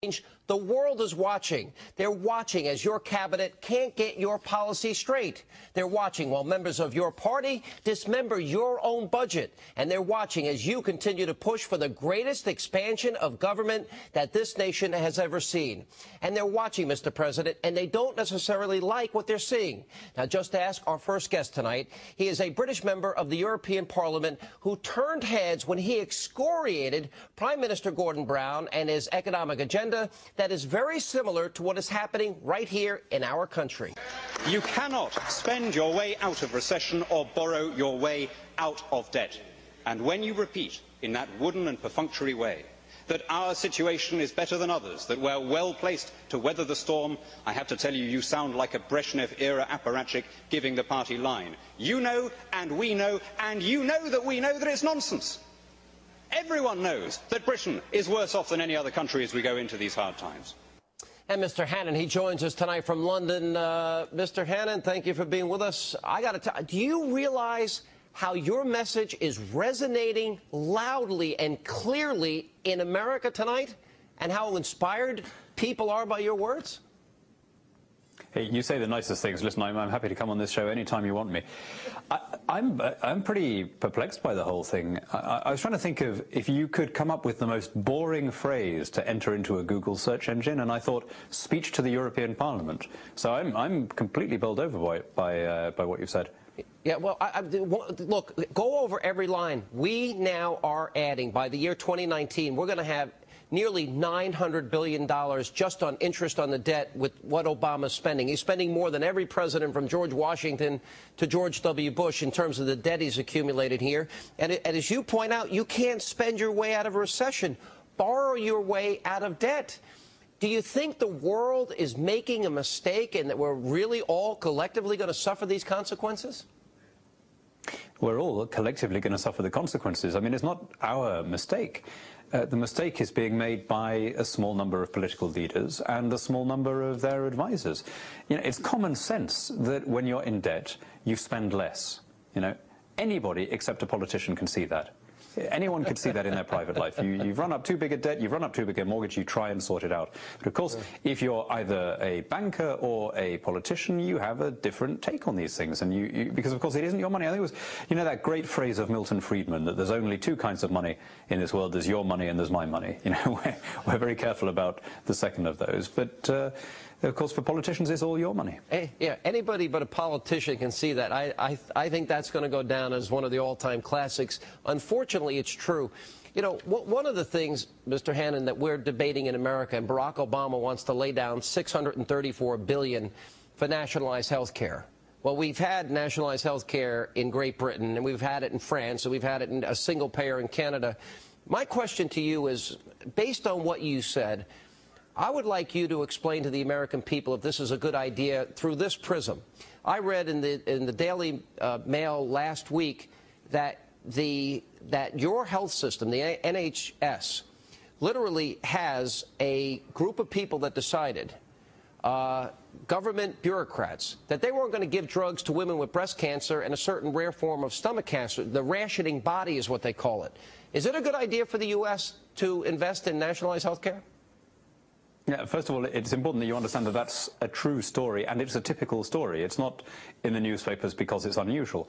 The world is watching. They're watching as your cabinet can't get your policy straight. They're watching while members of your party dismember your own budget. And they're watching as you continue to push for the greatest expansion of government that this nation has ever seen. And they're watching, Mr. President, and they don't necessarily like what they're seeing. Now, just ask our first guest tonight. He is a British member of the European Parliament who turned heads when he excoriated Prime Minister Gordon Brown and his economic agenda that is very similar to what is happening right here in our country. You cannot spend your way out of recession or borrow your way out of debt. And when you repeat in that wooden and perfunctory way that our situation is better than others, that we're well placed to weather the storm, I have to tell you, you sound like a Brezhnev-era apparatchik giving the party line. You know, and we know, and you know that it's nonsense. Everyone knows that Britain is worse off than any other country as we go into these hard times. And Mr. Hannan, he joins us tonight from London. Mr. Hannan, thank you for being with us. I got to tell you, do you realize how your message is resonating loudly and clearly in America tonight, and how inspired people are by your words? Hey, you say the nicest things. Listen, I'm happy to come on this show anytime you want me. I'm pretty perplexed by the whole thing. I was trying to think of if you could come up with the most boring phrase to enter into a Google search engine, and I thought speech to the European Parliament. So I'm completely bowled over by what you've said. Yeah, well, look, go over every line. We now are adding, by the year 2019, we're going to have nearly $900 billion just on interest on the debt with what Obama's spending. He's spending more than every president from George Washington to George W. Bush in terms of the debt he's accumulated here. And as you point out, you can't spend your way out of a recession. Borrow your way out of debt. Do you think the world is making a mistake and that we're really all collectively going to suffer these consequences? We're all collectively going to suffer the consequences. I mean, it's not our mistake. The mistake is being made by a small number of political leaders and a small number of their advisors. You know, it's common sense that when you're in debt, you spend less. You know, anybody except a politician can see that. Anyone could see that in their private life. You've run up too big a debt, you've run up too big a mortgage, you try and sort it out. But of course, if you're either a banker or a politician, you have a different take on these things. And because of course it isn't your money. I think it was, you know, that great phrase of Milton Friedman that there's only two kinds of money in this world. There's your money and there's my money. You know, we're very careful about the second of those. But of course, for politicians, it's all your money. Yeah, anybody but a politician can see that. I think that's going to go down as one of the all-time classics. Unfortunately, it's true. You know, one of the things, Mr. Hannan, that we're debating in America, and Barack Obama wants to lay down $634 billion for nationalized health care. Well, we've had nationalized health care in Great Britain, and we've had it in France, and we've had it in a single payer in Canada. My question to you is, based on what you said, I would like you to explain to the American people if this is a good idea through this prism. I read in the Daily Mail last week that your health system, the NHS, literally has a group of people that decided, government bureaucrats, that they weren't going to give drugs to women with breast cancer and a certain rare form of stomach cancer. The rationing body is what they call it. Is it a good idea for the U.S. to invest in nationalized health care? Yeah, first of all, it's important that you understand that that's a true story, and it's a typical story. It's not in the newspapers because it's unusual.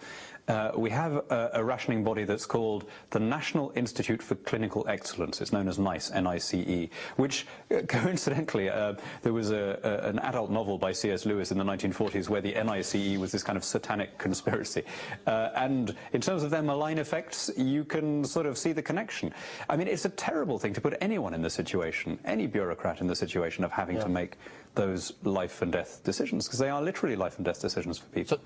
We have a rationing body that's called the National Institute for Clinical Excellence. It's known as NICE, N-I-C-E, which, coincidentally, there was an adult novel by C.S. Lewis in the 1940s where the NICE was this kind of satanic conspiracy. And in terms of their malign effects, you can sort of see the connection. I mean, it's a terrible thing to put anyone in this situation, any bureaucrat in the situation of having to make those life and death decisions, because they are literally life and death decisions for people.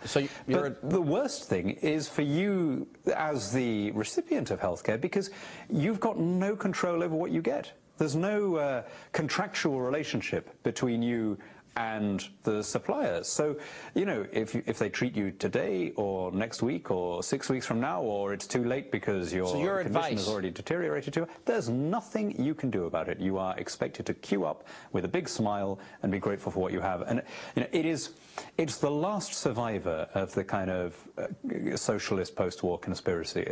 But the worst thing is for you as the recipient of healthcare, because you've got no control over what you get. There's no contractual relationship between you and the suppliers. So, you know, if they treat you today or next week or 6 weeks from now, or it's too late because your condition has already deteriorated too, there's nothing you can do about it. You are expected to queue up with a big smile and be grateful for what you have. And you know, it's the last survivor of the kind of socialist post-war conspiracy.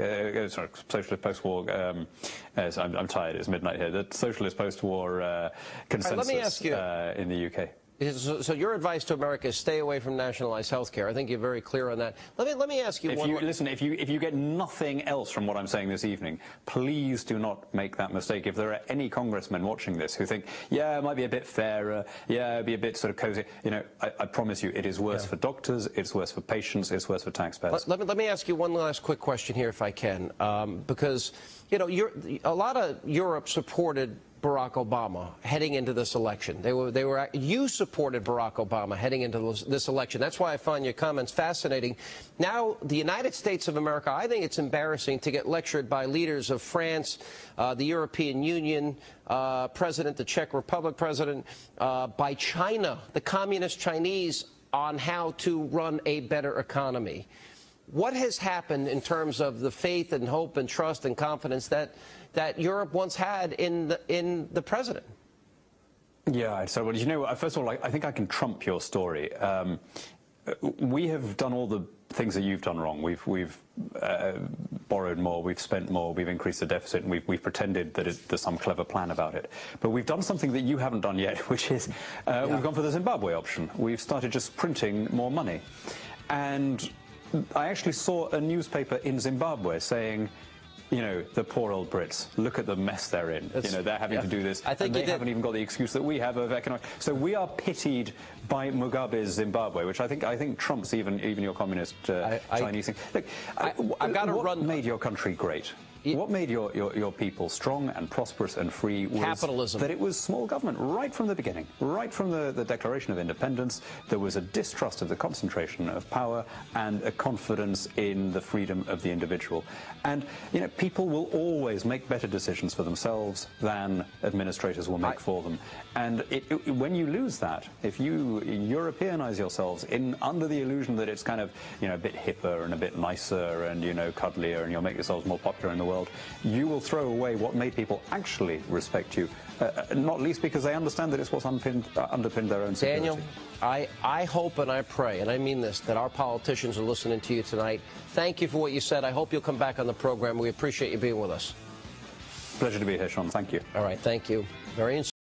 Socialist post-war. I'm tired. It's midnight here. The socialist post-war consensus let me ask you, in the UK. So your advice to America is stay away from nationalized health care. I think you're very clear on that. Let me ask you Listen, if you get nothing else from what I'm saying this evening, please do not make that mistake. If there are any congressmen watching this who think, yeah, it might be a bit fairer, yeah, it'd be a bit sort of cozy, you know, I promise you it is worse for doctors, it's worse for patients, it's worse for taxpayers. Let me ask you one last quick question here, if I can, because, you know, a lot of Europe supported Barack Obama heading into this election. You supported Barack Obama heading into this election. That's why I find your comments fascinating. Now, the United States of America, I think it's embarrassing to get lectured by leaders of France, the European Union, President, the Czech Republic President, by China, the Communist Chinese, on how to run a better economy. What has happened in terms of the faith and hope and trust and confidence that Europe once had in the president? Yeah, so well, you know, first of all, I think I can trump your story. We have done all the things that you've done wrong. We've borrowed more, we've spent more, we've increased the deficit, and we've pretended that there's some clever plan about it. But we've done something that you haven't done yet, which is we've gone for the Zimbabwe option. We've started just printing more money. And I actually saw a newspaper in Zimbabwe saying, you know, the poor old Brits, look at the mess they're in. You know, they're having to do this, and they haven't even got the excuse that we have of economic. So we are pitied by Mugabe's Zimbabwe, which I think trumps even your communist Chinese thing. Look, I've got to what run. made your country great? What made your people strong and prosperous and free was capitalism. That it was small government right from the beginning, right from the Declaration of Independence. There was a distrust of the concentration of power and a confidence in the freedom of the individual. And you know, people will always make better decisions for themselves than administrators will make for them. And when you lose that, if you Europeanize yourselves under the illusion that it's kind of, you know, a bit hipper and a bit nicer and, you know, cuddlier, and you'll make yourselves more popular in the world, you will throw away what made people actually respect you, not least because they understand that it's what's underpinned their own security. Daniel, I hope and I pray, and I mean this, that our politicians are listening to you tonight. Thank you for what you said. I hope you'll come back on the program. We appreciate you being with us. Pleasure to be here, Sean. Thank you. All right, thank you. Very